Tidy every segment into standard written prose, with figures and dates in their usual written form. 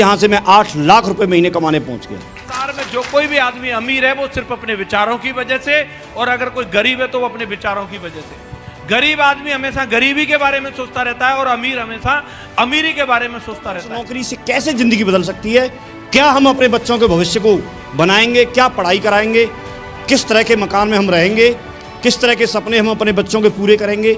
यहाँ से मैं 8 लाख रुपए महीने कमाने पहुंच गया। संसार में जो कोई भी आदमी अमीर है वो सिर्फ अपने विचारों की वजह से, और अगर कोई गरीब है तो वो अपने विचारों की वजह से। गरीब आदमी हमेशा गरीबी के बारे में सोचता रहता है और अमीर हमेशा अमीरी के बारे में सोचता रहता है। नौकरी से कैसे जिंदगी बदल सकती है, क्या हम अपने बच्चों के भविष्य को बनाएंगे, क्या पढ़ाई कराएंगे, किस तरह के मकान में हम रहेंगे, किस तरह के सपने हम अपने बच्चों के पूरे करेंगे।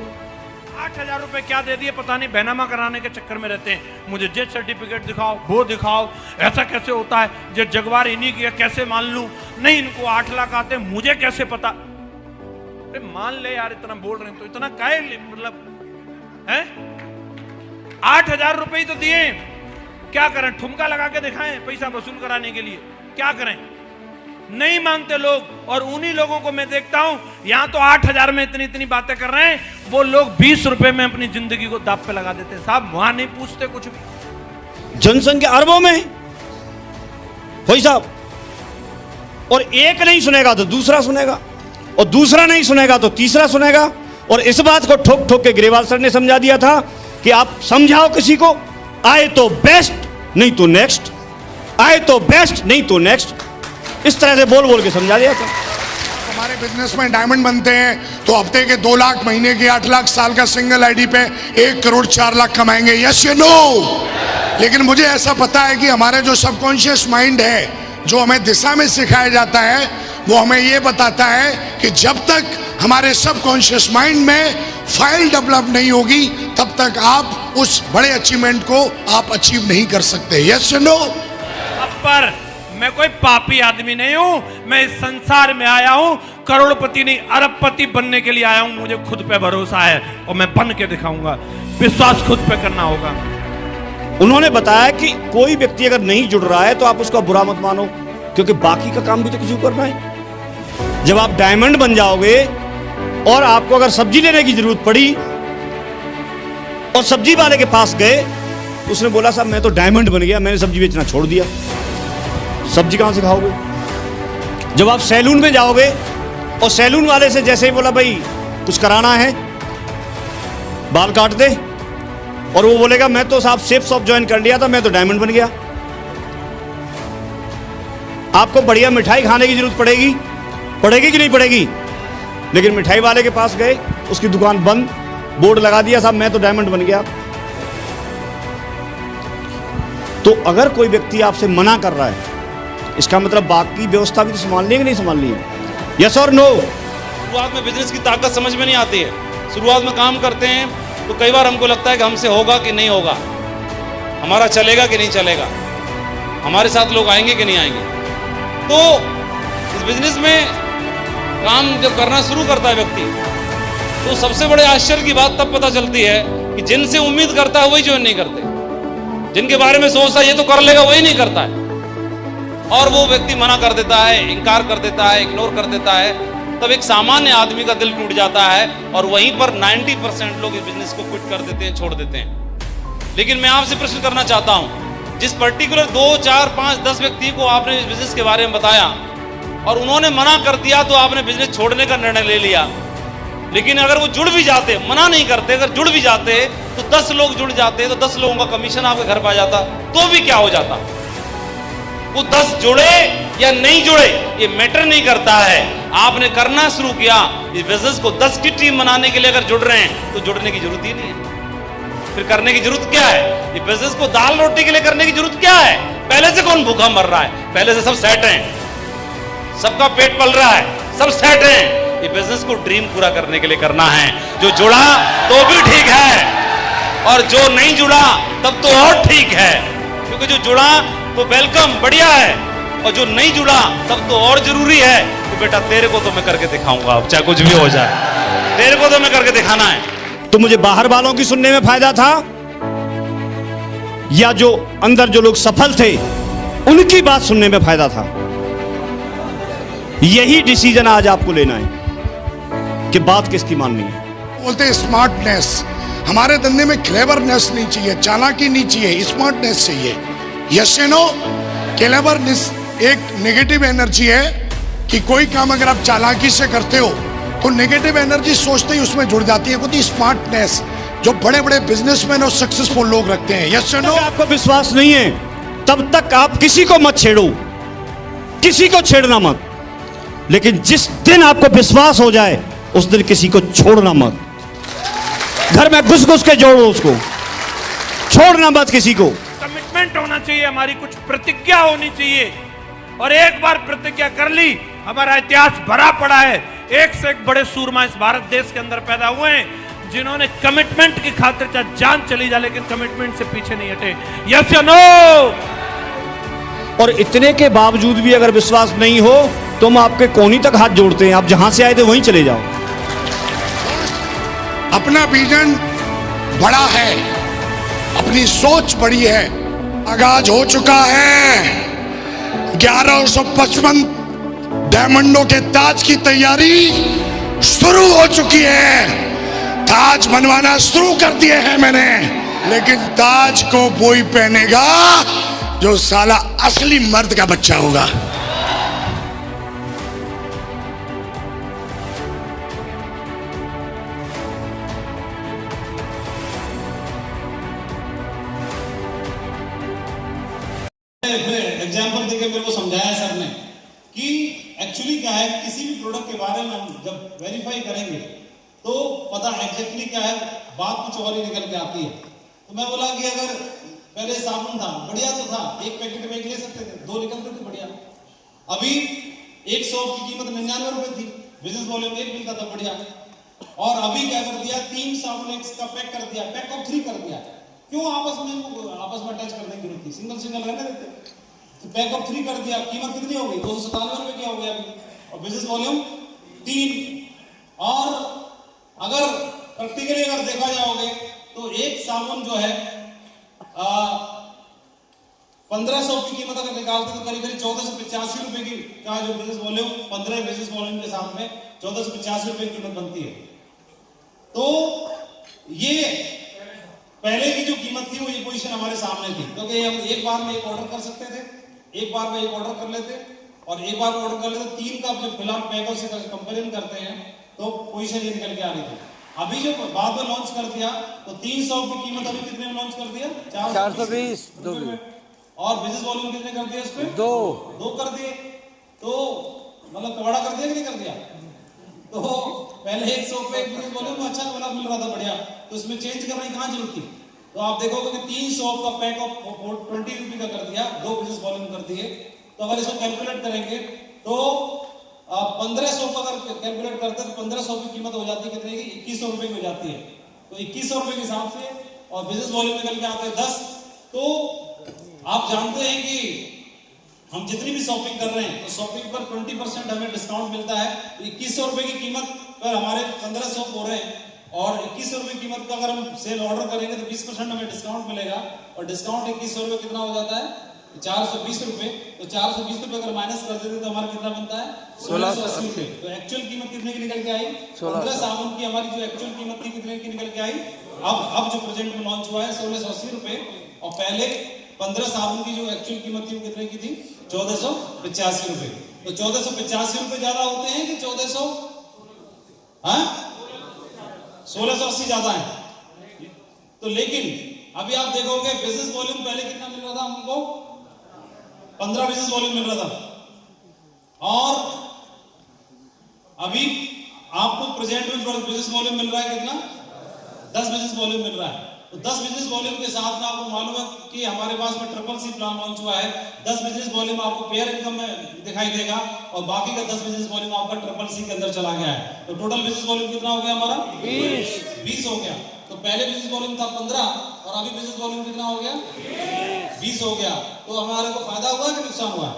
8,000 रुपए क्या दे दिए पता नहीं, बैनामा कराने के चक्कर में रहते हैं। मुझे जेट सर्टिफिकेट दिखाओ, वो दिखाओ, ऐसा कैसे होता है, जे जगवार इन्हीं की कैसे मान लूं, नहीं इनको 8 लाख आते मुझे कैसे पता। अरे मान ले यार, इतना बोल रहे हैं तो इतना काहे मतलब है। 8,000 रुपए ही तो दिए, क्या करें, ठुमका लगा के दिखाएं पैसा वसूल कराने के लिए, क्या करें। नहीं मानते लोग, और उन्हीं लोगों को मैं देखता हूं यहां तो 8,000 में इतनी इतनी बातें कर रहे हैं, वो लोग 20 रुपए में अपनी जिंदगी को दांव पे लगा देते हैं। साहब वहां नहीं पूछते कुछ भी। जनसंख्या अरबों में भाई साहब, और एक नहीं सुनेगा तो दूसरा सुनेगा, और दूसरा नहीं सुनेगा तो तीसरा सुनेगा। और इस बात को ठोक ठोक के ग्रेवाल सर ने समझा दिया था कि आप समझाओ किसी को, आए तो बेस्ट नहीं तो नेक्स्ट, आए तो बेस्ट नहीं तो नेक्स्ट, इस तरह से बोल बोल के समझा दिया था। हमारे बिजनेस में डायमंड बनते हैं तो हफ्ते के 2 लाख, महीने के 8 लाख, साल का सिंगल आईडी पे 1 करोड़ 4 लाख कमाएंगे। यस या नो? लेकिन मुझे ऐसा पता है कि हमारे जो सबकॉन्शियस माइंड है, जो हमें दिशा में सिखाया जाता है, वो हमें ये बताता है कि जब तक हमारे सबकॉन्शियस माइंड में फाइल डेवलप नहीं होगी तब तक आप उस बड़े अचीवमेंट को आप अचीव नहीं कर सकते। यस या नो? पर मैं कोई पापी आदमी नहीं हूं, मैं इस संसार में आया हूं करोड़पति नहीं अरबपति बनने के लिए आया हूं। मुझे खुद पे भरोसा है और मैं बन के दिखाऊंगा। विश्वास खुद पे करना होगा। उन्होंने बताया कि कोई व्यक्ति अगर नहीं जुड़ रहा है तो आप उसका बुरा मत मानो, क्योंकि बाकी का काम भी तो किसी को करना है। जब आप डायमंड बन जाओगे और आपको अगर सब्जी लेने की जरूरत पड़ी और सब्जी वाले के पास गए, उसने बोला साहब मैं तो डायमंड बन गया, मैंने सब्जी बेचना छोड़ दिया, सब्जी कहां से खाओगे। जब आप सैलून में जाओगे और सैलून वाले से जैसे ही बोला भाई कुछ कराना है, बाल काट दे, और वो बोलेगा मैं तो साहब शेफ शॉप ज्वाइन कर लिया था, मैं तो डायमंड बन गया। आपको बढ़िया मिठाई खाने की जरूरत पड़ेगी कि नहीं पड़ेगी, लेकिन मिठाई वाले के पास गए, उसकी दुकान बंद, बोर्ड लगा दिया साहब मैं तो डायमंड बन गया। तो अगर कोई व्यक्ति आपसे मना कर रहा है, इसका मतलब बाकी व्यवस्था भी तो संभालनी है कि नहीं संभालनी है। यस और नो? शुरुआत में बिजनेस की ताकत समझ में नहीं आती है। शुरुआत में काम करते हैं तो कई बार हमको लगता है कि हमसे होगा कि नहीं होगा, हमारा चलेगा कि नहीं चलेगा, हमारे साथ लोग आएंगे कि नहीं आएंगे। तो इस बिजनेस में काम जब करना शुरू करता है व्यक्ति, तो सबसे बड़े आश्चर्य की बात तब पता चलती है कि जिनसे उम्मीद करता है वही ज्वाइन नहीं करते, जिनके बारे में सोचता है ये तो कर लेगा वही नहीं करता है, और वो व्यक्ति मना कर देता है, इनकार कर देता है, इग्नोर कर देता है। तब एक सामान्य आदमी का दिल टूट जाता है और वहीं पर 90% लोग इस बिजनेस को क्विट कर देते हैं, छोड़ देते हैं। लेकिन मैं आपसे प्रश्न करना चाहता हूं, जिस पर्टिकुलर 2, 4, 5, 10 व्यक्ति को आपने इस बिजनेस के बारे में बताया और उन्होंने मना कर दिया तो आपने बिजनेस छोड़ने का निर्णय ले लिया। लेकिन अगर वो जुड़ भी जाते, मना नहीं करते, अगर जुड़ भी जाते तो 10 लोग जुड़ जाते तो 10 लोगों का कमीशन आपके घर पर आ जाता, तो भी क्या हो जाता। वो 10 जुड़े या नहीं जुड़े ये मैटर नहीं करता है। आपने करना शुरू किया इस बिजनेस को 10 की टीम बनाने के लिए, अगर जुड़ रहे हैं तो जुड़ने की जरूरत ही नहीं है। फिर करने की जरूरत क्या है? ये बिजनेस को दाल रोटी के लिए करने की जरूरत क्या है? पहले से कौन भूखा मर रहा है? पहले से सब सेट हैं, सबका पेट पल रहा है, सब सेट हैं। ये बिजनेस को ड्रीम पूरा करने के लिए करना है। जो जुड़ा तो भी ठीक है, और जो नहीं जुड़ा तब तो और ठीक है, क्योंकि जो जुड़ा तो वेलकम, बढ़िया है, और जो नहीं जुड़ा तब तो और जरूरी है। तो बेटा तेरे को तो मैं करके दिखाऊंगा, अब चाहे कुछ भी हो जाए, तेरे को तो मैं करके दिखाना है। तो मुझे बाहर वालों की सुनने में फायदा था, या जो अंदर जो लोग सफल थे उनकी बात सुनने में फायदा था? यही डिसीजन आज आपको लेना है कि बात किसकी माननी है। बोलते हैं स्मार्टनेस, हमारे धंधे में क्लेवरनेस नहीं चाहिए, चालाकी नहीं चाहिए, स्मार्टनेस चाहिए। यस या नो? क्लेवरनेस एक नेगेटिव एनर्जी है कि कोई काम अगर आप चालाकी से करते हो तो नेगेटिव एनर्जी सोचते ही उसमें जुड़ जाती है। खुद स्मार्टनेस जो बड़े बड़े बिजनेसमैन और सक्सेसफुल लोग रखते हैं। यस या नो? आपको विश्वास नहीं है तब तक आप किसी को मत छेड़ो, किसी को छेड़ना मत, लेकिन जिस दिन आपको विश्वास हो जाए उस दिन किसी को छोड़ना मत। घर में घुस घुस के जोड़ो उसको, छोड़ना मत किसी को। कमिटमेंट होना चाहिए, हमारी कुछ प्रतिज्ञा होनी चाहिए, और एक बार प्रतिज्ञा कर ली, हमारा इतिहास भरा पड़ा है। एक से एक बड़े सूरमा इस भारत देश के अंदर पैदा हुए हैं जिन्होंने कमिटमेंट की खातिर चाहे जान चली जाए लेकिन कमिटमेंट से पीछे नहीं हटे। यस या नो? और इतने के बावजूद भी अगर विश्वास नहीं हो तो हम आपके कोनी तक हाथ जोड़ते हैं, आप जहां से आए थे वहीं चले जाओ। अपना विजन बड़ा है, अपनी सोच बड़ी है। आगाज हो चुका है 1155 डायमंडों के ताज की तैयारी शुरू हो चुकी है। ताज बनवाना शुरू कर दिए हैं मैंने, लेकिन ताज को वही पहनेगा जो साला असली मर्द का बच्चा होगा। एग्जाम्पल देके मेरे को समझाया सर ने कि एक्चुअली क्या है, किसी भी प्रोडक्ट के बारे में हम जब वेरीफाई करेंगे तो पता एग्जैक्टली क्या है, बात कुछ और ही निकल के आती है। तो मैं बोला कि अगर पहले साबुन था बढ़िया तो था, एक पैकेट में एक ले सकते थे, 2 निकलते थे बढ़िया। अभी एक सोप की कीमत 99 रुपए थी, बिजनेस वॉल्यूम 1 मिलता था बढ़िया, और अभी क्या कर दिया, 3 साबुन एक का पैक कर दिया, पैक ऑफ 3 कर दिया। क्यों? आपस में अटैच करने की जरूरत थी, सिंगल रहने देते। तो पैक ऑफ 3 कर दिया, कीमत कितनी हो गई? 297 रुपए की हो गया अभी, और बिजनेस वॉल्यूम 3। और अगर प्रैक्टिकली अगर देखा जाओगे तो एक साबुन जो है 1500 की कीमत अगर निकालते तो करीब 1485 रुपए की का जो बिजनेस वॉल्यूम 15 बिजनेस वॉल्यूम के साथ में 1485 रुपए की कीमत बनती है। तो ये पहले की जो कीमत थी वो ये पोजीशन हमारे सामने थी, क्योंकि हम एक बार में एक ऑर्डर कर सकते थे, एक बार में एक ऑर्डर कर लेते, और एक बार में ऑर्डर कर लेते 3 का जब फिलहाल पैकों से कंपेरिजन करते हैं तो पोजीशन ये निकल के आ रही थी। अभी जो बाद में लॉन्च कर दिया तो 300 की कीमत अभी कितने में लॉन्च कर दिया? 420 और बिजनेस वॉल्यूम कितने कर दिया? इसमें 2 कर दिए। तो मतलब कबाड़ा कर दिया कि नहीं कर दिया? तो पहले 100 पे एक बिजनेस वॉल्यूम अच्छा वाला मिल रहा था बढ़िया, तो इसमें चेंज करने की कहां जरूरत थी? तो आप देखोगे कि 300 का पैक ऑफ 20 रुपए का कर दिया, 2 बिजनेस वॉल्यूम कर दिए। तो अगर इसको कैलकुलेट करेंगे तो 1500 का अगर कैलकुलेट करते हैं तो 1500 की कीमत हो जाती है कितने की? 2100 रुपए की हो जाती है। तो 2100 रुपए के हिसाब से, और बिजनेस वॉल्यूम निकल के आते हैं 10। तो आप जानते हैं कि हम जितनी भी शॉपिंग कर रहे हैं तो शॉपिंग पर 20% हमें डिस्काउंट मिलता है। तो 2100 रुपए की कीमत पर हमारे 1500 हो रहे हैं, और 2100 रुपए की कीमत का अगर हम सेल ऑर्डर करेंगे तो 20% हमें डिस्काउंट मिलेगा, और डिस्काउंट 2100 रुपए कितना हो जाता है? 420 रुपए। तो 420 रुपए अगर माइनस कर देते तो हमारा कितना बनता है? 1680 रुपए। तो एक्चुअल कीमत कितने की निकल के आई? 15 साबुन की हमारी जो एक्चुअल कीमत थी कितने की निकल के आई? अब जो प्रेजेंट में लॉन्च हुआ है 1680 रुपए, और पहले 15 साबुन की जो एक्चुअल कीमत थी वो कितने की थी? 1485 रुपए। तो 1485 रुपए ज्यादा होते हैं कि 1400? हाँ, 1680 ज्यादा है। तो लेकिन अभी आप देखोगे बिजनेस वॉल्यूम पहले कितना मिल रहा था हमको? 15 बिजनेस वॉल्यूम मिल रहा था, और अभी आपको प्रेजेंट में बिजनेस वॉल्यूम मिल रहा है कितना? 10 बिजनेस वॉल्यूम मिल रहा है। तो 10 बिजनेस वॉल्यूम के साथ में आपको मालूम है कि हमारे पास में CCC प्लान लॉन्च हुआ है। 10 बिजनेस वॉल्यूम आपको पेयर इनकम में दिखाई देगा, और बाकी का 10 बिजनेस वॉल्यूम आपका CCC के अंदर चला गया है। तो टोटल बिजनेस वॉल्यूम कितना हो गया हमारा? 20 हो गया। तो पहले बिजनेस वॉल्यूम था 15, और अभी बिजनेस वॉल्यूम कितना हो गया? 20 हो गया। तो हमारे को फायदा हुआ कि नुकसान हुआ?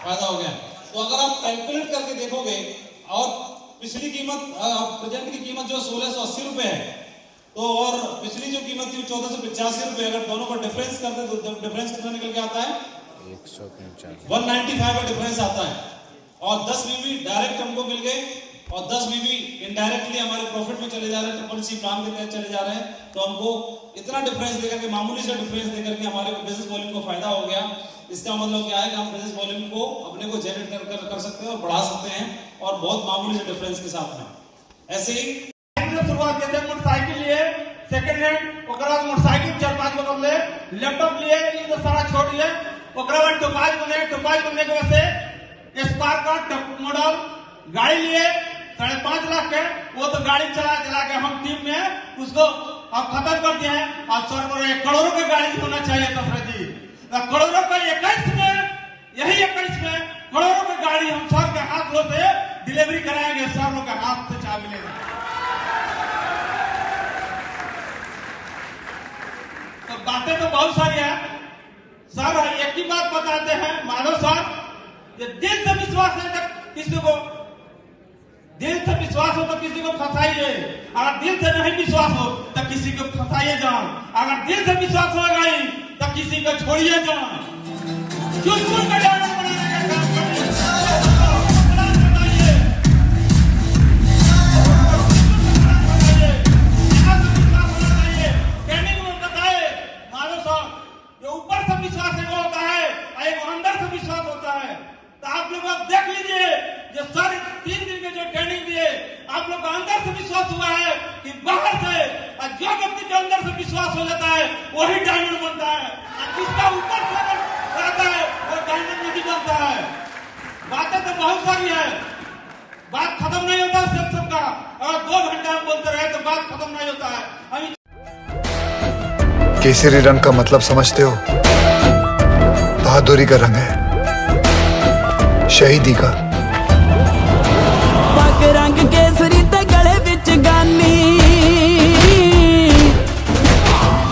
फायदा हो गया। तो अगर आप कैलकुलेट करके देखोगे, और पिछली कीमत प्रेजेंट की कीमत जो 1680 रुपए है, तो और पिछली जो कीमत थी 1485 रुपए, अगर दोनों का डिफरेंस करते तो डिफरेंस कितना निकल के आता है? 195 का डिफरेंस आता है। और 10 बीबी डायरेक्ट हमको मिल गए, और 10 बीबी इनडायरेक्टली हमारे प्रॉफिट में चले जा रहे हैं, CCC प्लान के तहत चले जा रहे हैं। तो हमको इतना डिफरेंस देकर के, मामूली सा डिफरेंस देकर के हमारे बिजनेस वॉल्यूम को फायदा हो गया। इसका मतलब क्या है कि हम बिजनेस वॉल्यूम को अपने को जनरेट कर सकते हैं और बढ़ा सकते हैं, और बहुत मामूली से डिफरेंस के साथ में। ऐसे ही शुरुआत करते हैं मोटरसाइकिल लिए सेकंड हैंड, ओकरा बाद मोटरसाइकिल 4-5 गो बदले, लैपटॉप लिए, ये तो सारा छोड़ दिए। ओकरा बाद टोपाज बनने के वजह से स्पार्क का टॉप मॉडल गाड़ी लिए 5.5 लाख के, वो तो गाड़ी चला के हम टीम में उसको अब खत्म कर दिए हैं। अब सर बोल रहे करोड़ों की गाड़ी होना चाहिए दशरथ जी, करोड़ों का 21 में, यही 21 में करोड़ों की गाड़ी हम सर के हाथ लो से डिलीवरी कराएंगे, सर लोग के हाथ से चाबी मिलेगा। तो बातें तो बहुत सारी है सर, एक ही बात बताते हैं माधव सर, ये दिल से विश्वास है तक किसी को, दिल से विश्वास हो तो किसी को फंसाइए, अगर दिल से नहीं विश्वास हो तो किसी को फंसाइए जान, अगर दिल से विश्वास हो गई तो किसी को छोड़िए जान। चुन चुन के डायलॉग बनाने का काम करिए, ट्रेनिंग में बताए माधव साहब, जो ऊपर से विश्वास एक होता है और एक अंदर से विश्वास होता है। तो आप लोग अब देख लीजिए जो सर 3 दिन के जो ट्रेनिंग दिए, आप लोग का अंदर से विश्वास हुआ है कि बाहर से, और जो व्यक्ति के अंदर से विश्वास हो जाता है वही डायमंड बनता है, और जिसका ऊपर से रहता है वो डायमंड नहीं बनता है। बातें तो बहुत सारी है, बात खत्म नहीं होता सबका, अगर 2 घंटा हम बोलते रहे तो बात खत्म नहीं होता है। केसरी रंग का मतलब समझते हो? बहादुरी का रंग है, शहीदी का। पग रंग केसरी ते गले विच गानी,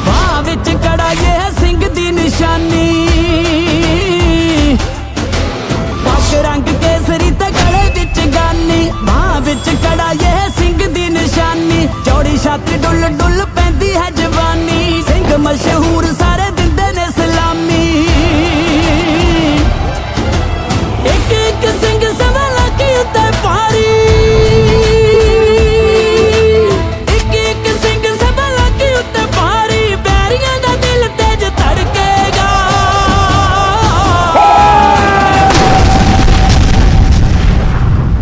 बाह विच कड़ा ये है सिंह दी निशानी। पग रंग केसरी ते गले विच गानी, बाह विच कड़ा ये है सिंह दी निशानी। चौड़ी छाती डुल डुल पैंदी है जवानी, सिंह मशहूर सारे दिंदे ने सलामी। एक एक सिंह सवाला की उत्ते पारी, एक एक सिंह सवाला की उत्ते पारी, बैरियां दा दिल तेज धड़केगा।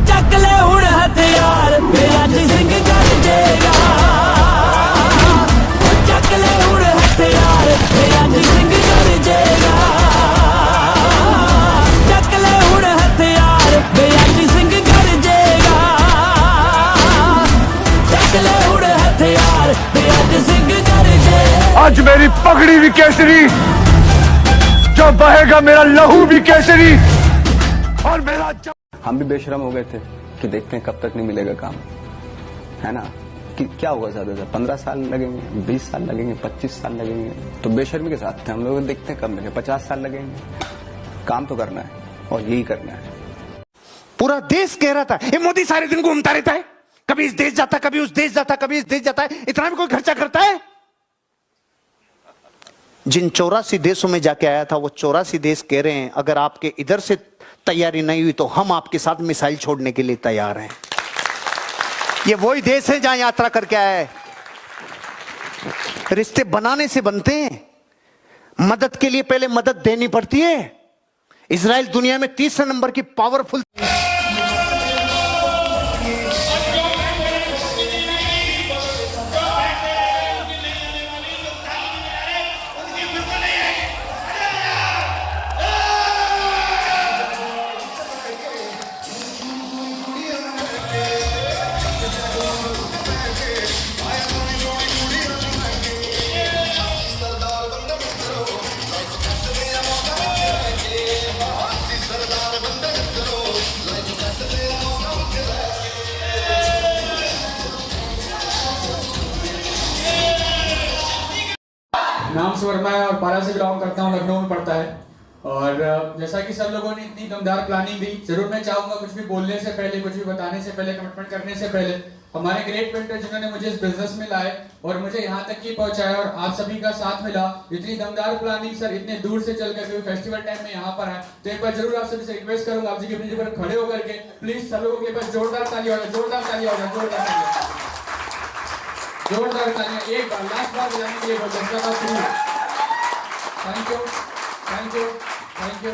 चक ले हुण हथियार ते अज सिंह गरजेगा, चक ले हुण हथियार ते अज सिंह गरजेगा। आज मेरी पगड़ी भी केसरी, जो बहेगा मेरा लहू भी केसरी, और मेरा हम भी बेशरम हो गए थे कि देखते हैं कब तक नहीं मिलेगा काम, है ना, कि क्या होगा ज्यादा से 15 साल लगेंगे, 20 साल लगेंगे, 25 साल लगेंगे, तो बेशर्मी के साथ थे हम लोग। देखते हैं कब मिले, 50 साल लगेंगे। काम तो करना है और यही करना है। पूरा देश कह रहा था ये मोदी सारे दिन घूमता रहता है, कभी इस देश जाता, कभी उस देश जाता, कभी इस देश जाता है, इतना भी कोई खर्चा करता है? जिन 84 देशों में जाके आया था वो 84 देश कह रहे हैं अगर आपके इधर से तैयारी नहीं हुई तो हम आपके साथ मिसाइल छोड़ने के लिए तैयार हैं। ये वही देश है जहां यात्रा करके आया है। रिश्ते बनाने से बनते हैं, मदद के लिए पहले मदद देनी पड़ती है। इजराइल दुनिया में 3 नंबर की पावरफुल नाम से वर्मा है और पारा से बिलोंग करता हूँ, लखनऊ में पड़ता है। और जैसा कि सब लोगों ने इतनी दमदार प्लानिंग दी, जरूर मैं चाहूंगा कुछ भी बोलने से पहले, कुछ भी बताने से पहले, कमिटमेंट करने से पहले, हमारे ग्रेट मेंटर जिन्होंने मुझे इस बिजनेस में लाए और मुझे यहाँ तक की पहुंचाया और आप सभी का साथ मिला, इतनी दमदार प्लानिंग सर, इतने दूर से चल करके फेस्टिवल टाइम में यहाँ पर है, तो एक बार जरूर आप सभी से रिक्वेस्ट करूंगा, आप जी अपनी जगह पर खड़े होकर के प्लीज सब लोगों के पास जोरदार ताली होगा, जोरदार ताली होगा, जोरदार ताली, जोरदार ताली। एक बार लास्ट बार बजाने के लिए बहुत धन्यवाद। Thank you, thank you, thank you.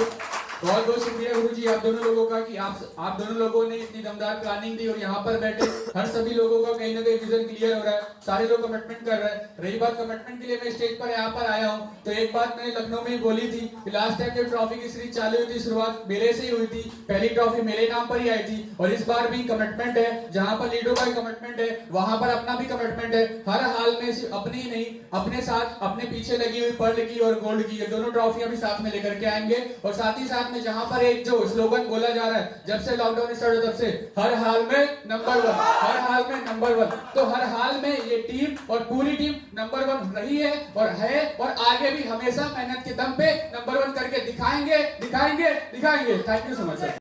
बहुत बहुत शुक्रिया गुरुजी आप दोनों लोगों का कि आप दोनों लोगों ने इतनी दमदार प्लानिंग दी और यहाँ पर बैठे हर सभी लोगों का कहीं ना कहीं विजन क्लियर हो रहा है, सारे लोग कमिटमेंट कर रहे हैं। रही बात कमिटमेंट के लिए मैं स्टेज पर यहाँ पर आया हूँ, तो एक बात मैंने लखनऊ में ही बोली थी कि लास्ट टाइम जब ट्रॉफी की सीरीज चालू हुई थी, शुरुआत मेरे से ही हुई थी, पहली ट्रॉफी मेरे नाम पर ही आई थी। और इस बार भी कमिटमेंट है, जहाँ पर लीडो का कमिटमेंट है वहां पर अपना भी कमिटमेंट है। हर हाल में सिर्फ अपनी ही नहीं, अपने साथ अपने पीछे लगी हुई पर्ल की और गोल्ड की, ये दोनों ट्रॉफियां भी साथ में लेकर के आएंगे। और साथ ही साथ में जहां पर एक जो स्लोगन बोला जा रहा है जब से लॉकडाउन स्टार्ट हुआ तब से, हर हाल में नंबर 1, हर हाल में नंबर 1, तो हर हाल में ये टीम और पूरी टीम नंबर 1 रही है और आगे भी हमेशा मेहनत के दम पे नंबर 1 करके दिखाएंगे दिखाएंगे दिखाएंगे। Thank you so much sir.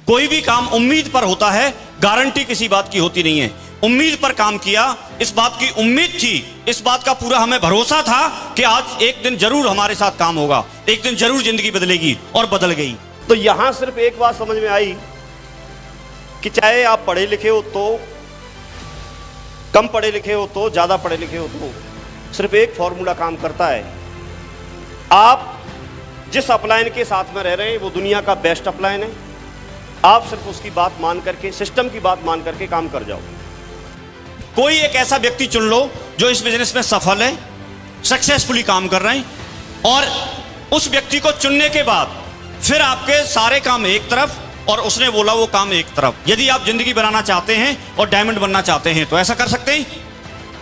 कोई भी काम उम्मीद पर होता है, गारंटी किसी बात की होती नहीं है। उम्मीद पर काम किया, इस बात की उम्मीद थी, इस बात का पूरा हमें भरोसा था कि आज एक दिन जरूर हमारे साथ काम होगा, एक दिन जरूर जिंदगी बदलेगी, और बदल गई। तो यहां सिर्फ एक बात समझ में आई कि चाहे आप पढ़े लिखे हो तो, कम पढ़े लिखे हो तो, ज्यादा पढ़े लिखे हो तो, सिर्फ एक फॉर्मूला काम करता है। आप जिस अपलाइन के साथ में रह रहे हैं वो दुनिया का बेस्ट अपलाइन है। आप सिर्फ उसकी बात मान करके, सिस्टम की बात मान करके काम कर जाओ। कोई एक ऐसा व्यक्ति चुन लो जो इस बिजनेस में सफल है, सक्सेसफुली काम कर रहे हैं, और उस व्यक्ति को चुनने के बाद फिर आपके सारे काम एक तरफ और उसने बोला वो काम एक तरफ। यदि आप जिंदगी बनाना चाहते हैं और डायमंड बनना चाहते हैं तो ऐसा कर सकते हैं।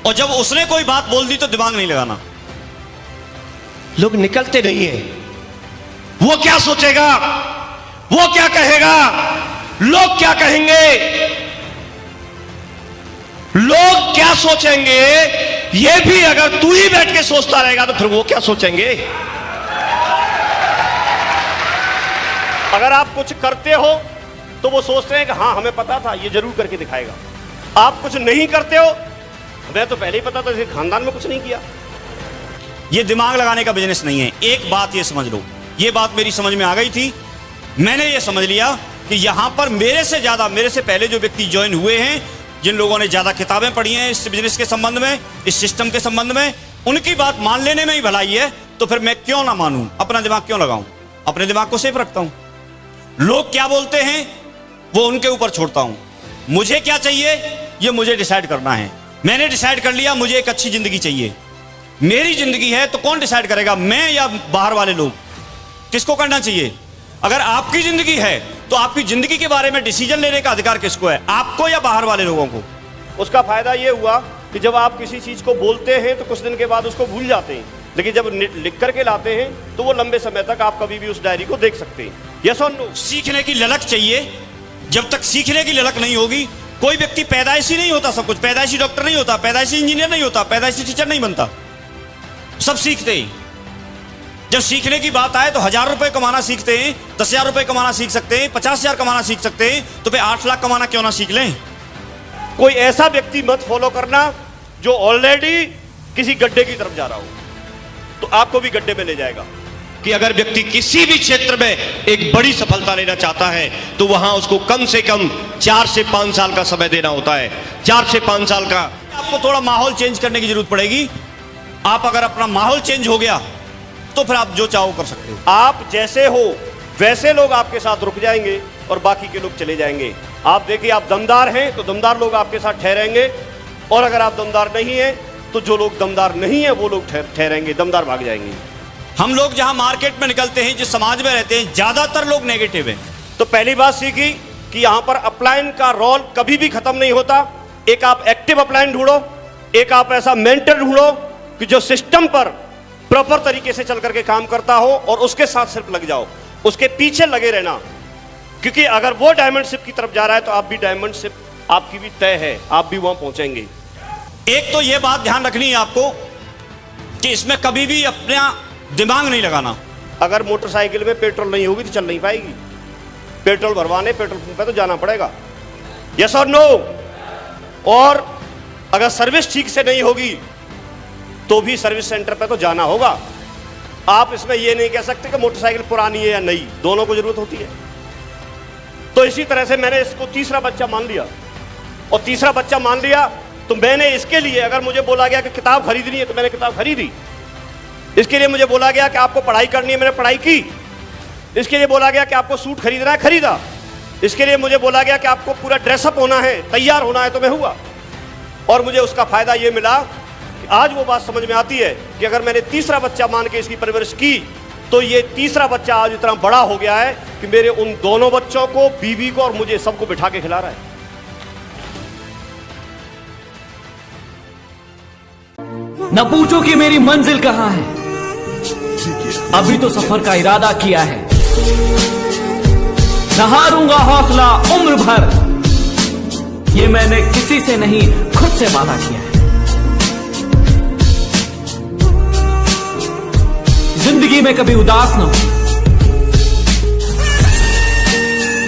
और जब उसने कोई बात बोल दी तो दिमाग नहीं लगाना, लोग निकलते नहीं है। वो क्या सोचेगा, वो क्या कहेगा, लोग क्या कहेंगे, लोग क्या सोचेंगे, ये भी अगर तू ही बैठ के सोचता रहेगा तो फिर वो क्या सोचेंगे। अगर आप कुछ करते हो तो वो सोचते हैं कि हाँ हमें पता था, ये जरूर करके दिखाएगा। आप कुछ नहीं करते हो, मैं तो पहले ही पता था, इस खानदान में कुछ नहीं किया। ये दिमाग लगाने का बिजनेस नहीं है। एक बात ये समझ लो, ये बात मेरी समझ में आ गई थी, मैंने ये समझ लिया कि यहां पर मेरे से ज्यादा, मेरे से पहले जो व्यक्ति ज्वाइन हुए हैं, जिन लोगों ने ज्यादा किताबें पढ़ी हैं इस बिजनेस के संबंध में, इस सिस्टम के संबंध में, उनकी बात मान लेने में ही भलाई है। तो फिर मैं क्यों ना मानूं, अपना दिमाग क्यों लगाऊं, अपने दिमाग को सेफ रखता हूं। लोग क्या बोलते हैं वो उनके ऊपर छोड़ता हूं। मुझे क्या चाहिए ये मुझे डिसाइड करना है। मैंने डिसाइड कर लिया मुझे एक अच्छी जिंदगी चाहिए। मेरी जिंदगी है तो कौन डिसाइड करेगा, मैं या बाहर वाले लोग? किसको करना चाहिए? अगर आपकी जिंदगी है तो आपकी जिंदगी के बारे में डिसीजन लेने का अधिकार किसको है, आपको या बाहर वाले लोगों को? उसका फायदा यह हुआ कि जब आप किसी चीज को बोलते हैं तो कुछ दिन के बाद उसको भूल जाते हैं, लेकिन जब लिख करके लाते हैं तो वो लंबे समय तक आप कभी भी उस डायरी को देख सकते हैं। यस और नो? सीखने की ललक चाहिए। जब तक सीखने की ललक नहीं होगी, कोई व्यक्ति पैदाइशी नहीं होता, सब कुछ पैदाइशी डॉक्टर नहीं होता, पैदाइशी इंजीनियर नहीं होता, पैदाइशी टीचर नहीं बनता, सब सीखते हैं। जब सीखने की बात आए तो 1000 रुपए कमाना सीखते हैं, 10,000 रुपए कमाना सीख सकते हैं, 50,000 कमाना सीख सकते हैं, तो फिर 8 लाख कमाना क्यों ना सीख लें? कोई ऐसा व्यक्ति मत फॉलो करना जो ऑलरेडी किसी गड्ढे की तरफ जा रहा हो, तो आपको भी गड्ढे में ले जाएगा। कि अगर व्यक्ति किसी भी क्षेत्र में एक बड़ी सफलता लेना चाहता है तो वहां उसको कम से कम 4 से 5 साल का समय देना होता है। 4 से 5 साल का। आपको थोड़ा माहौल चेंज करने की जरूरत पड़ेगी। आप अगर अपना माहौल चेंज हो गया तो फिर आप जो चाहो कर सकते हो। आप जैसे हो वैसे लोग आपके साथ रुक जाएंगे और बाकी के लोग चले जाएंगे। आप देखिए, आप दमदार हैं तो दमदार लोग आपके साथ ठहरेंगे, और अगर आप दमदार नहीं हैं तो जो लोग दमदार नहीं है वो लोग ठहरेंगे, दमदार भाग जाएंगे। हम लोग जहां मार्केट में निकलते हैं, जिस समाज में रहते हैं, ज्यादातर लोग नेगेटिव हैं। तो पहली बात सीखी कि यहां पर अपलाइन का रोल कभी भी खत्म नहीं होता। एक आप एक्टिव अपलाइन ढूंढो, एक आप ऐसा मेंटर ढूंढो कि जो सिस्टम पर प्रॉपर तरीके से चल करके काम करता हो, और उसके साथ सिर्फ लग जाओ, उसके पीछे लगे रहना। क्योंकि अगर वो डायमंड शिप की तरफ जा रहा है तो आप भी डायमंड शिप आपकी भी तय है, आप भी वहां पहुंचेंगे। एक तो ये बात ध्यान रखनी है आपको कि इसमें कभी भी अपना दिमाग नहीं लगाना। अगर मोटरसाइकिल में पेट्रोल नहीं होगी तो चल नहीं पाएगी। पेट्रोल भरवाने पेट्रोल पंप पे तो जाना पड़ेगा, यस और नो। और अगर सर्विस ठीक से नहीं होगी तो भी सर्विस सेंटर पे तो जाना होगा। आप इसमें ये नहीं कह सकते कि मोटरसाइकिल पुरानी है या नई, दोनों को जरूरत होती है। तो इसी तरह से मैंने इसको तीसरा बच्चा मान लिया, और तीसरा बच्चा मान लिया तो मैंने इसके लिए, अगर मुझे बोला गया कि किताब खरीदनी है तो मैंने किताब खरीदी। इसके लिए मुझे बोला गया कि आपको पढ़ाई करनी है, मैंने पढ़ाई की। इसके लिए बोला गया कि आपको सूट खरीदना है, खरीदा। इसके लिए मुझे बोला गया कि आपको पूरा ड्रेसअप होना है, तैयार होना है, तो मैं हुआ। और मुझे उसका फायदा ये मिला कि आज वो बात समझ में आती है कि अगर मैंने तीसरा बच्चा मान के इसकी परवरिश की तो ये तीसरा बच्चा आज इतना बड़ा हो गया है कि मेरे उन दोनों बच्चों को, बीवी को और मुझे सबको बिठा के खिला रहा है। न पूछो कि मेरी मंजिल कहां है, अभी तो सफर का इरादा किया है। न हारूंगा हौसला उम्र भर, ये मैंने किसी से नहीं खुद से वादा किया है। जिंदगी में कभी उदास न हो,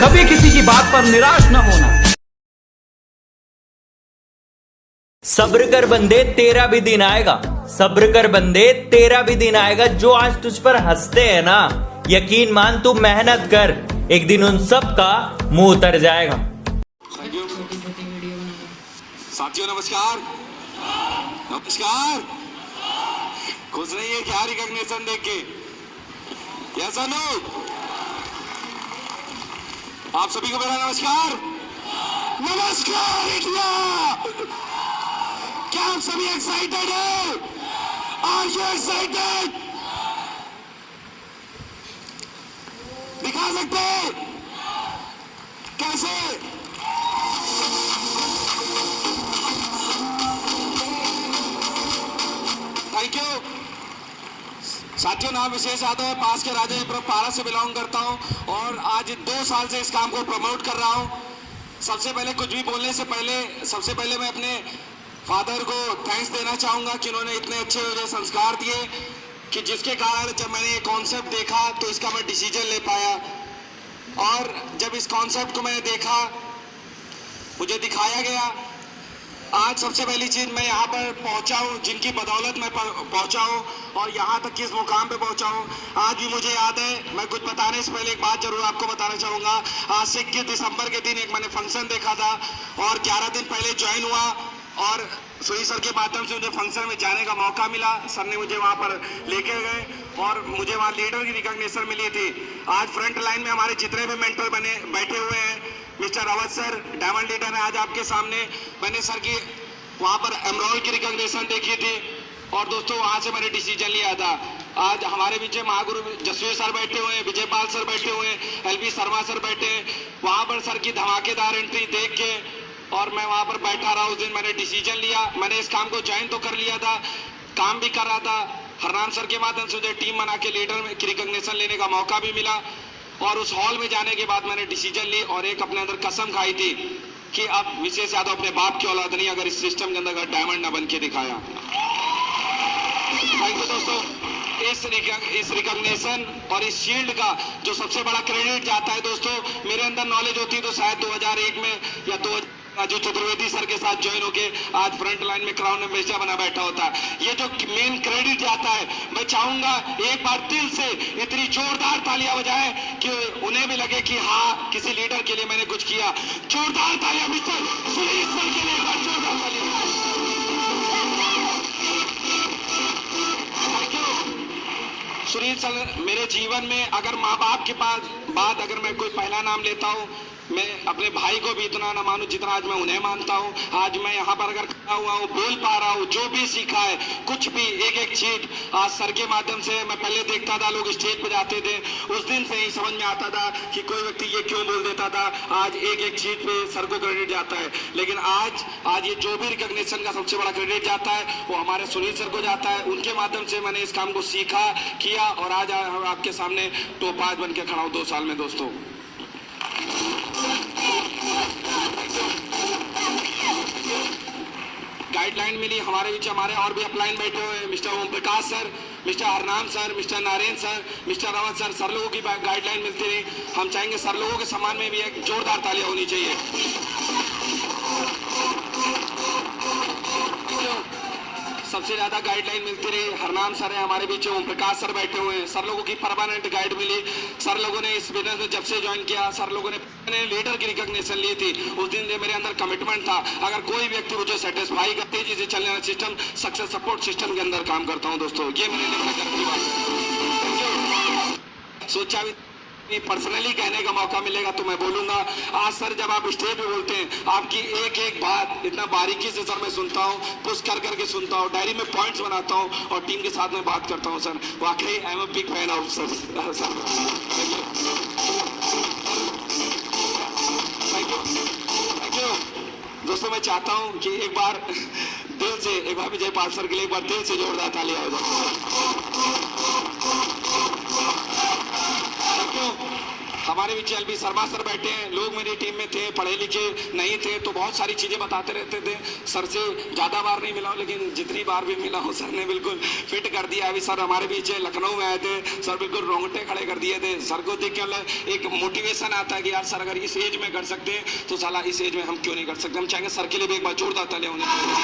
कभी किसी की बात पर निराश न होना। सब्र कर बंदे, तेरा भी दिन आएगा। सब्र कर बंदे, तेरा भी दिन आएगा। जो आज तुझ पर हंसते हैं ना, यकीन मान तू मेहनत कर, एक दिन उन सब का मुंह उतर जाएगा। साथियों नमस्कार। नमस्कार। खुश नहीं है क्या रिकॉग्निशन देख के? यस और नो? आप सभी को मेरा नमस्कार। नमस्कार इंडिया। क्या आप सभी एक्साइटेड हैं? Are you excited? दिखा सकते हैं कैसे? Thank you. साथियों, नाम विशेष यादव है, पास के राजापुरम पारा से बिलोंग करता हूं और आज 2 साल से इस काम को प्रमोट कर रहा हूं। सबसे पहले कुछ भी बोलने से पहले सबसे पहले मैं अपने फादर को थैंक्स देना चाहूंगा कि उन्होंने इतने अच्छे मुझे संस्कार दिए कि जिसके कारण जब मैंने ये कॉन्सेप्ट देखा तो इसका मैं डिसीजन ले पाया। और जब इस कॉन्सेप्ट को मैंने देखा, मुझे दिखाया गया। आज सबसे पहली चीज मैं यहाँ पर पहुँचा हूँ, जिनकी बदौलत मैं पहुँचा हूँ और यहाँ तक किस मुकाम पे पहुँचा हूँ आज भी मुझे याद है। मैं कुछ बताने से पहले एक बात जरूर आपको बताना चाहूँगा। आज से 21 दिसंबर के दिन एक मैंने फंक्शन देखा था और 11 दिन पहले ज्वाइन हुआ और सोई सर के माध्यम से मुझे फंक्शन में जाने का मौका मिला। सर ने मुझे वहाँ पर लेके गए और मुझे वहाँ लीडर की रिकॉग्निशन मिली थी। आज फ्रंट लाइन में हमारे जितने भी मेंटर बने बैठे हुए हैं, mister Awadh sir diamond leader है आज आपके सामने। मैंने सर की वहाँ पर एमरोल की रिकॉग्निशन देखी थी और दोस्तों वहाँ से मैंने डिसीजन लिया था। आज हमारे बीच महागुरु जसवीर सर बैठे हुए हैं, विजयपाल सर बैठे हुए हैं, एलबी शर्मा सर बैठे हैं। वहाँ पर सर की धमाकेदार एंट्री देख के और मैं वहाँ पर बैठा रहा। उस दिन मैंने डिसीजन लिया। मैंने इस काम को ज्वाइन तो कर लिया था, काम भी कर रहा था। हरनाम सर के माध्यम से मुझे टीम बना के लीडर की रिकॉग्निशन लेने का मौका भी मिला और उस हॉल में जाने के बाद मैंने डिसीजन ली और एक अपने अंदर कसम खाई थी कि अब विशेष यादव अपने बाप की औलाद नहीं, अगर इस सिस्टम के अंदर अगर डायमंड ना बन के दिखाया। थैंक यू दोस्तों। इस रिकॉग्निशन और इस शील्ड का जो सबसे बड़ा क्रेडिट जाता है दोस्तों, मेरे अंदर नॉलेज होती तो शायद 2001 में या राजू चतुर्वेदी सर के साथ ज्वाइन होके आज फ्रंट लाइन में क्राउन एम्बेसडर बना बैठा होता है। ये जो मेन क्रेडिट जाता है, मैं चाहूंगा एक बार दिल से इतनी जोरदार तालियां बजाएं कि उन्हें भी लगे कि हाँ, किसी लीडर के लिए मैंने कुछ किया। जोरदार तालियां मिस्टर सुनील सर के लिए, एक बार जोरदार तालियां। सुनील सर मेरे जीवन में अगर माँ बाप के पास बाद अगर मैं कोई पहला नाम लेता हूँ, मैं अपने भाई को भी इतना ना मानूं जितना आज मैं उन्हें मानता हूं। आज मैं यहाँ पर अगर खड़ा हुआ हूँ, बोल पा रहा हूँ, जो भी सीखा है, कुछ भी एक एक चीज आज सर के माध्यम से। मैं पहले देखता था लोग स्टेज पे जाते थे, उस दिन से ही समझ में आता था कि कोई व्यक्ति ये क्यों बोल देता था। आज एक एक चीज पे सर को क्रेडिट जाता है, लेकिन आज ये जो भी रिकॉग्निशन का सबसे बड़ा क्रेडिट जाता है वो हमारे सुनील सर को जाता है। उनके माध्यम से मैंने इस काम को सीखा, किया और आज आपके सामने टॉप 5 बन के खड़ा हूँ 2 साल में दोस्तों। गाइडलाइन मिली हमारे बीच, हमारे और भी अपलाइन बैठे हुए mister Om Prakash sir, mister Harnam sir, mister Narayan sir, mister Rawat sir, sir लोगों की गाइडलाइन मिलती रही। हम चाहेंगे सर लोगों के सम्मान में भी एक जोरदार तालियां होनी चाहिए। सबसे ज्यादा गाइडलाइन मिलती रही हरनाम सर है हमारे बीच, ओम प्रकाश सर बैठे हुए हैं। सर लोगों की परमानेंट गाइड मिली। सर लोगों ने इस बिजनेस में जब से ज्वाइन किया, सर लोगों ने लीडर की रिकॉग्निशन ली थी। उस दिन से मेरे अंदर कमिटमेंट था, अगर कोई व्यक्ति मुझे सेटिस्फाई करते तेजी से चलने वाला सिस्टम, सक्सेस सपोर्ट सिस्टम के अंदर काम करता हूं दोस्तों। ये मेरे लिए गर्व की बात है। सोचा भी पर्सनली कहने का मौका मिलेगा तो मैं बोलूंगा। आज सर जब आप स्टेज पे बोलते हैं, आपकी एक एक बात इतना बारीकी से सर मैं सुनता हूँ, पुश कर करके सुनता हूँ, डायरी में पॉइंट्स बनाता हूँ और टीम के साथ में बात करता हूँ। सर वाकई I am a big fan of sir. Thank you दोस्तों। मैं चाहता हूँ कि एक बार दिल से, एक बार विजय पाल सर के लिए एक बार दिल से जोरदार तालियां हो जाए। हमारे बीच एलबी शर्मा सर बैठे हैं। लोग मेरी टीम में थे, पढ़े लिखे नहीं थे, तो बहुत सारी चीजें बताते रहते थे। सर से ज्यादा बार नहीं मिला हूं, लेकिन जितनी बार भी मिला हूं सर ने बिल्कुल फिट कर दिया। अभी सर हमारे बीच लखनऊ में आए थे, सर बिल्कुल रोंगटे खड़े कर दिए थे। सर को देख के एक मोटिवेशन आता है कि यार सर अगर इस एज में कर सकते हैं तो साला इस एज में हम क्यों नहीं कर सकते। हम चाहेंगे सर के लिए भी एक बार जोरदार तालियां होनी चाहिए।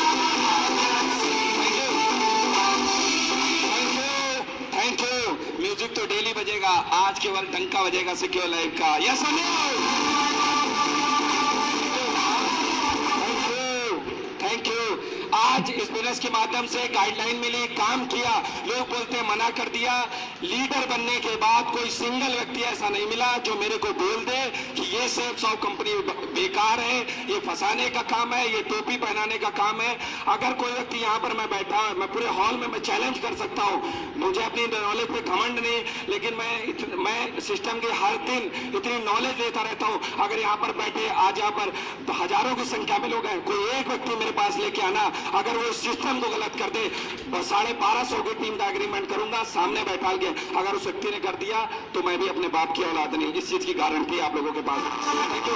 Thank you. म्यूजिक तो डेली बजेगा, आज केवल डंका बजेगा सिक्योर लाइफ का। यस और नो? Thank you. आज इस बिजनेस के माध्यम से गाइडलाइन मिली, काम किया, लोग बोलते हैं मना कर दिया। लीडर बनने के बाद कोई सिंगल व्यक्ति ऐसा नहीं मिला जो मेरे को बोल दे कि ये सेल्स ऑफ कंपनी बेकार है, ये फंसाने का काम है, ये टोपी पहनाने का काम है। अगर कोई व्यक्ति यहाँ पर मैं बैठा, मैं पूरे हॉल में मैं चैलेंज कर सकता हूँ, मुझे अपनी नॉलेज पे घमंड नहीं, लेकिन मैं सिस्टम के हर दिन इतनी नॉलेज लेता रहता हूँ। अगर यहाँ पर बैठे, आज यहाँ पर हजारों की संख्या में लोग हैं, कोई एक व्यक्ति मेरे पास लेके आना, अगर वो सिस्टम को गलत कर दे, 1250 की टीम का एग्रीमेंट करूंगा सामने बैठा के। अगर उस व्यक्ति ने कर दिया तो मैं भी अपने बाप की औलाद नहीं, इस चीज की गारंटी आप लोगों के पास। Thank you.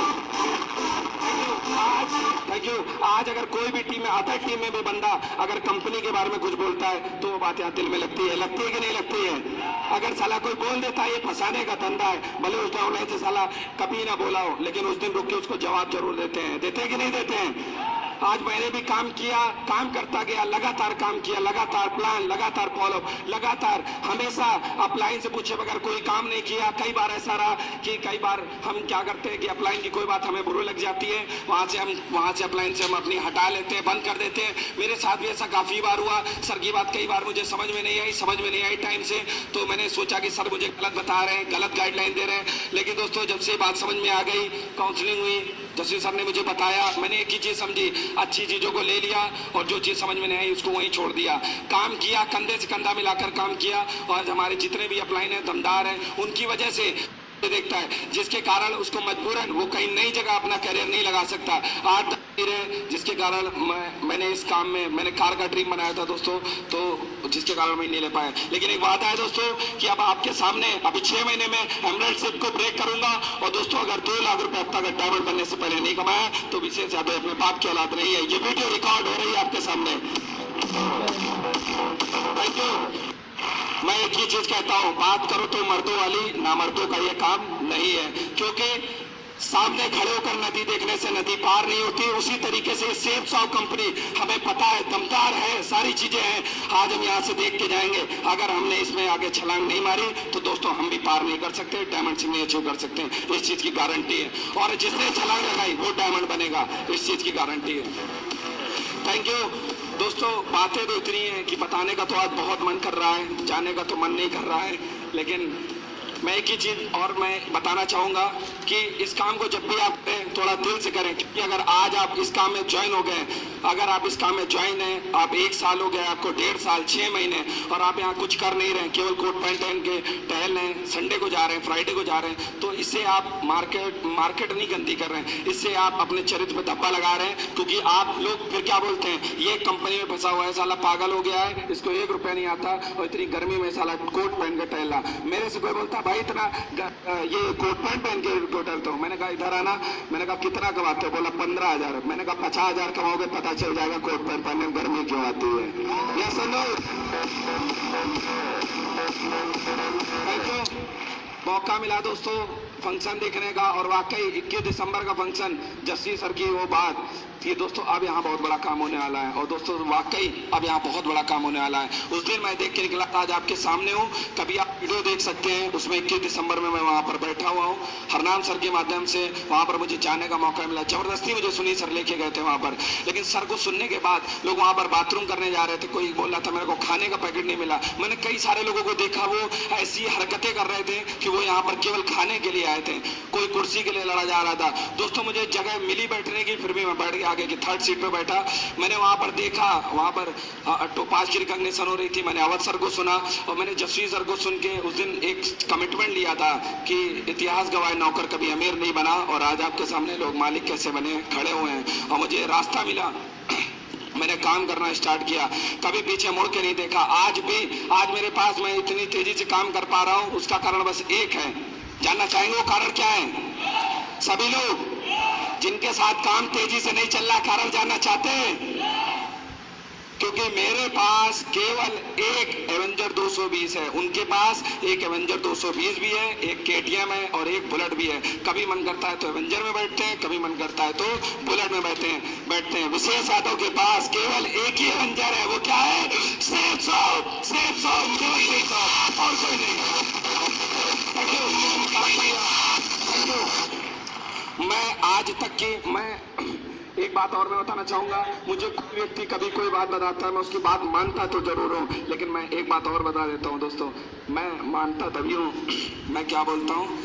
Thank you. आज अगर कोई भी टीम में, अदर टीम में भी बंदा अगर कंपनी के बारे में कुछ बोलता है तो वो बात यहाँ दिल में लगती है कि नहीं लगती है? अगर साला कोई बोल देता है ये फंसाने का धंधा है, भले उस डाउनलाइन से साला कभी ना बोला हो, लेकिन उस दिन रुक के उसको जवाब जरूर देते हैं कि नहीं देते हैं? आज मैंने भी काम किया, काम करता गया, लगातार काम किया, लगातार प्लान, लगातार फॉलो, लगातार हमेशा अपलाइन से पूछे बगैर कोई काम नहीं किया। कई बार ऐसा रहा कि कई बार हम क्या करते हैं कि अपलाइन की कोई बात हमें बुरी लग जाती है, वहां से अपलाइन से हम अपनी हटा लेते हैं, बंद कर देते हैं। मेरे साथ भी ऐसा काफी बार हुआ। सर की बात कई बार मुझे समझ में नहीं आई टाइम से, तो मैंने सोचा कि सर मुझे गलत बता रहे हैं, गलत गाइडलाइन दे रहे हैं। लेकिन दोस्तों जब से बात समझ में आ गई, काउंसलिंग हुई, जैसे सर ने मुझे बताया, मैंने एक ही चीज समझी, अच्छी चीजों को ले लिया और जो चीज समझ में नहीं आई उसको वहीं छोड़ दिया। काम किया, कंधे से कंधा मिलाकर काम किया, और हमारे जितने भी अपलाइन है, दमदार है, उनकी वजह से देखता है, जिसके कारण उसको मजबूरन वो कहीं नई जगह अपना करियर नहीं लगा सकता। आज है जिसके कारण मैंने इस काम में, मैंने कार का ड्रीम बनाया था दोस्तों, तो जिसके कारण मैं नहीं ले पाया। लेकिन एक बात है दोस्तों कि अब आपके सामने अभी 6 महीने में एमराल्डशिप को ब्रेक करूंगा। और दोस्तों अगर 2 लाख रुपए अब तक डायमंड बनने से पहले नहीं कमाया तो विशेष यादव अपने बाप की औलाद नहीं है। ये वीडियो रिकॉर्ड हो रही है आपके सामने। Thank you. मैं एक ही चीज कहता हूं, बात करो तो मर्दों वाली, ना मर्दों का ये काम नहीं है। क्योंकि सामने खड़े होकर नदी देखने से नदी पार नहीं होती, उसी तरीके से सेफ सॉ कंपनी हमें पता है दमदार है, सारी चीजें हैं। आज हम यहाँ से देख के जाएंगे, अगर हमने इसमें आगे छलांग नहीं मारी तो दोस्तों हम भी पार नहीं कर सकते, डायमंड सिंह नहीं अचीव कर सकते, इस चीज की गारंटी है। और जिसने छलांग लगाई वो डायमंड बनेगा, इस चीज की गारंटी है। थैंक यू दोस्तों। बातें तो इतनी है कि बताने का तो आज बहुत मन कर रहा है, जाने का तो मन नहीं कर रहा है, लेकिन मैं एक ही चीज और मैं बताना चाहूंगा कि इस काम को जब भी आप करें थोड़ा दिल से करें, क्योंकि अगर आज आप इस काम में ज्वाइन हो गए, अगर आप इस काम में ज्वाइन हैं, आप 1 साल हो गया, आपको 1.5 साल 6 महीने, और आप यहाँ कुछ कर नहीं रहे, केवल कोट पैंट पहन के टहल रहे हैं, संडे को जा रहे हैं, फ्राइडे को जा रहे हैं, तो इससे आप मार्केट नहीं गंदी कर रहे हैं, इससे आप अपने चरित्र पे धब्बा लगा रहे हैं। क्योंकि आप लोग फिर क्या बोलते हैं, ये कंपनी में फंसा हुआ है, साला पागल हो गया है, इसको 1 रुपया नहीं आता और इतनी गर्मी में साला कोट पहन के टहला। मेरे से कोई बोलता भाई इतना ये कोट पैंट पहन के टहलता हूँ, मैंने कहा इधर आना, मैंने कहा कितना कमाते हो, बोला 15,000, मैंने कहा 50,000 कमाओगे पता चल जाएगा कोट पैंट पहनने में गर्मी क्यों आती है। ये सुनो, मौका मिला दोस्तों फंक्शन देखने का, और वाकई 21 दिसंबर का फंक्शन, जस्सी सर की वो बात कि दोस्तों अब यहाँ बहुत बड़ा काम होने वाला है, और दोस्तों वाकई अब यहाँ बहुत बड़ा काम होने वाला है। उस दिन मैं देख के निकला था, आज आपके सामने हूँ, कभी आप वीडियो देख सकते हैं, उसमें 21 दिसंबर में मैं वहाँ पर बैठा हुआ हूँ, हरनाम सर के माध्यम से वहाँ पर मुझे जाने का मौका मिला, जबरदस्ती मुझे सुनील सर लेके गए थे वहाँ पर, लेकिन सर को सुनने के बाद लोग वहाँ पर बाथरूम करने जा रहे थे, कोई बोल रहा था मेरे को खाने का पैकेट नहीं मिला। मैंने कई सारे लोगों को देखा वो ऐसी हरकतें कर रहे थे कि वो यहाँ पर केवल खाने के लिए आए थे, कोई कुर्सी के लिए लड़ा जा रहा था। दोस्तों मुझे जगह मिली बैठने की, फिर भी मैं बैठ गया आगे की 3rd सीट पे बैठा। मैंने वहां पर देखा, वहां पर टोपाज की रिकॉग्निशन हो रही थी, मैंने अवध सर को सुना, और मैंने जसवीर सर को सुन के उस दिन एक कमिटमेंट लिया था कि इतिहास गवाए नौकर कभी अमीर नहीं बना, और आज आपके सामने लोग मालिक कैसे बने खड़े हुए हैं, और मुझे रास्ता मिला, मैंने काम करना स्टार्ट किया, कभी पीछे मुड़ के नहीं देखा। आज मेरे पास मैं इतनी तेजी से काम कर पा रहा हूँ, उसका कारण बस एक है, जानना चाहेंगे वो कारण क्या है? सभी लोग जिनके साथ काम तेजी से नहीं चल रहा, कारण जानना चाहते हैं? क्योंकि मेरे पास केवल एक एवेंजर 220 है, उनके पास एक एवेंजर 220 भी है, एक केटीएम है और एक बुलेट भी है। कभी मन करता है तो एवेंजर में बैठते हैं, कभी मन करता है तो बुलेट में बैठते हैं। विशेष यादव के पास केवल एक ही एवेंजर है, वो क्या है? सेफ सॉ, केवल सेफ सॉ, और कोई नहीं। मैं आज तक की एक बात और मैं बताना चाहूंगा, मुझे कोई व्यक्ति कभी कोई बात बताता है, मैं उसकी बात मानता तो जरूर हूँ, लेकिन मैं एक बात और बता देता हूँ दोस्तों, मैं मानता तभी हूँ। मैं क्या बोलता हूँ,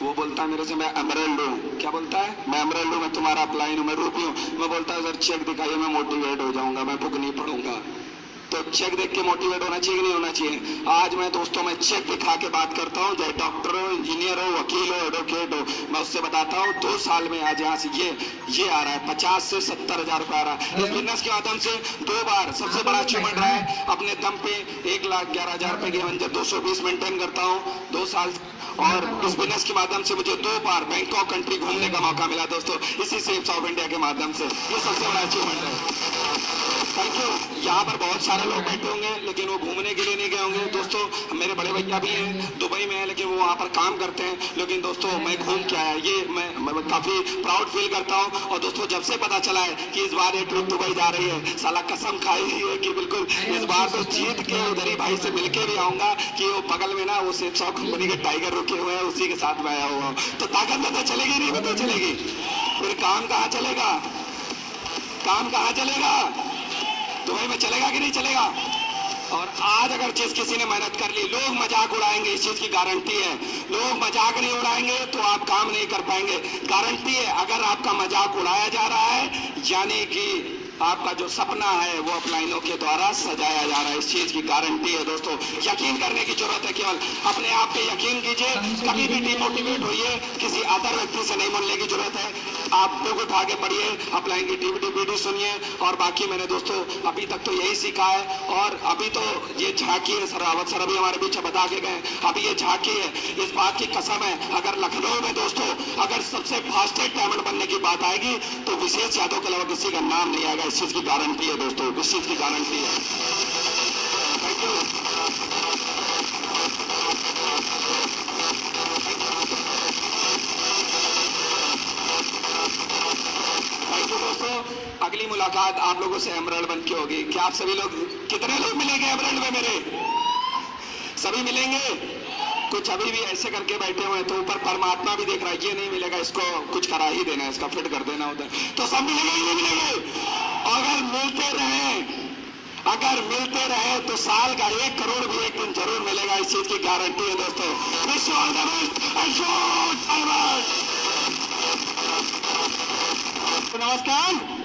वो बोलता है मेरे से मैं एमरल्ड हूँ, क्या बोलता है? मैं एमरल्ड हूँ, मैं तुम्हारा अपलाइन हूँ, मैं रूपी हूँ। मैं बोलता है सर चेक दिखाइए, मैं मोटिवेट हो जाऊंगा, मैं बुक नहीं पढ़ूंगा। तो चेक देख के मोटिवेट होना चाहिए नहीं होना चाहिए? आज मैं दोस्तों मैं चेक दिखा के बात करता हूँ, चाहे डॉक्टर हो, इंजीनियर हो, वकील हो, एडवोकेट हो, मैं उससे बताता हूँ 2 साल में आज यहाँ से ये आ रहा है, 50 से 70 हजार रुपया आ रहा है। इस बिजनेस के माध्यम से 2 बार सबसे बड़ा अचीवमेंट रहा है, अपने दम पे 1,11,000 रुपए की एवेंजर 220 मेंटेन करता हूँ 2 साल, और इस बिजनेस के माध्यम से मुझे 2 बार बैंकॉक कंट्री घूमने का मौका मिला दोस्तों, इसी सेफ ऑफ इंडिया के माध्यम से। ये सबसे बड़ा अचीवमेंट है। Thank you. यहाँ पर बहुत सारे लोग बैठे होंगे, लेकिन वो घूमने के लिए नहीं गए होंगे दोस्तों। मेरे बड़े भैया भी हैं, दुबई में है, लेकिन वो वहाँ पर काम करते हैं। लेकिन दोस्तों मैं घूम के आया, ये मैं काफी प्राउड फील करता हूँ। और दोस्तों जब से पता चला है कि इस बार ये ट्रिप दुबई जा रही है, साला कसम खाई है कि बिल्कुल इस बार तो जीत के उधर ही भाई से मिलके भी आऊंगा कि वो बगल में ना वो सेफ सॉ कंपनी के टाइगर रुके हुए हैं, उसी के साथ मैं आया हुआ हूँ। तो ताकत पता चलेगी नहीं पता चलेगी, फिर काम कहाँ चलेगा? काम कहाँ चलेगा? दुबई में चलेगा कि नहीं चलेगा? और आज अगर जिस किसी ने मेहनत कर ली, लोग मजाक उड़ाएंगे, इस चीज की गारंटी है। लोग मजाक नहीं उड़ाएंगे तो आप काम नहीं कर पाएंगे, गारंटी है। अगर आपका मजाक उड़ाया जा रहा है, यानी कि आपका जो सपना है वो अपलाइनों के द्वारा सजाया जा रहा है, इस चीज की गारंटी है दोस्तों। यकीन करने की जरूरत है, केवल अपने आप पे यकीन कीजिए, कभी भी डिमोटिवेट होइए, किसी अदर व्यक्ति से नहीं बोलने की जरूरत है। आप बुक उठा के पढ़िए, अपलाइन की DVD सुनिए, और बाकी मैंने दोस्तों अभी तक तो यही सीखा है। और अभी तो ये झांकी है, सर अवध सर अभी हमारे पीछे बता के गए, अभी ये झांकी है। इस बात की कसम है, अगर लखनऊ में दोस्तों अगर सबसे फास्टेस्ट डायमंड बनने की बात आएगी तो विशेष यादव के अलावा किसी का नाम नहीं आएगा, इस चीज की गारंटी है दोस्तों, इस चीज की गारंटी है। Thank you. मुलाकात आप लोगों से एमरल्ड बन के होगी। क्या आप सभी लोग, कितने लोग मिलेंगे एमरल्ड में मेरे? सभी मिलेंगे? कुछ अभी भी ऐसे करके बैठे हुए हैं, तो ऊपर परमात्मा भी देख रहा है, ये नहीं मिलेगा, इसको कुछ करा ही देना, इसका फिट कर देना उधर। तो सब मिलेंगे नहीं मिलेंगे? अगर मिलते रहे तो साल का 1 करोड़ भी एक दिन जरूर मिलेगा, इस चीज की गारंटी है दोस्तों। Wish you all the best and show forward. नमस्कार।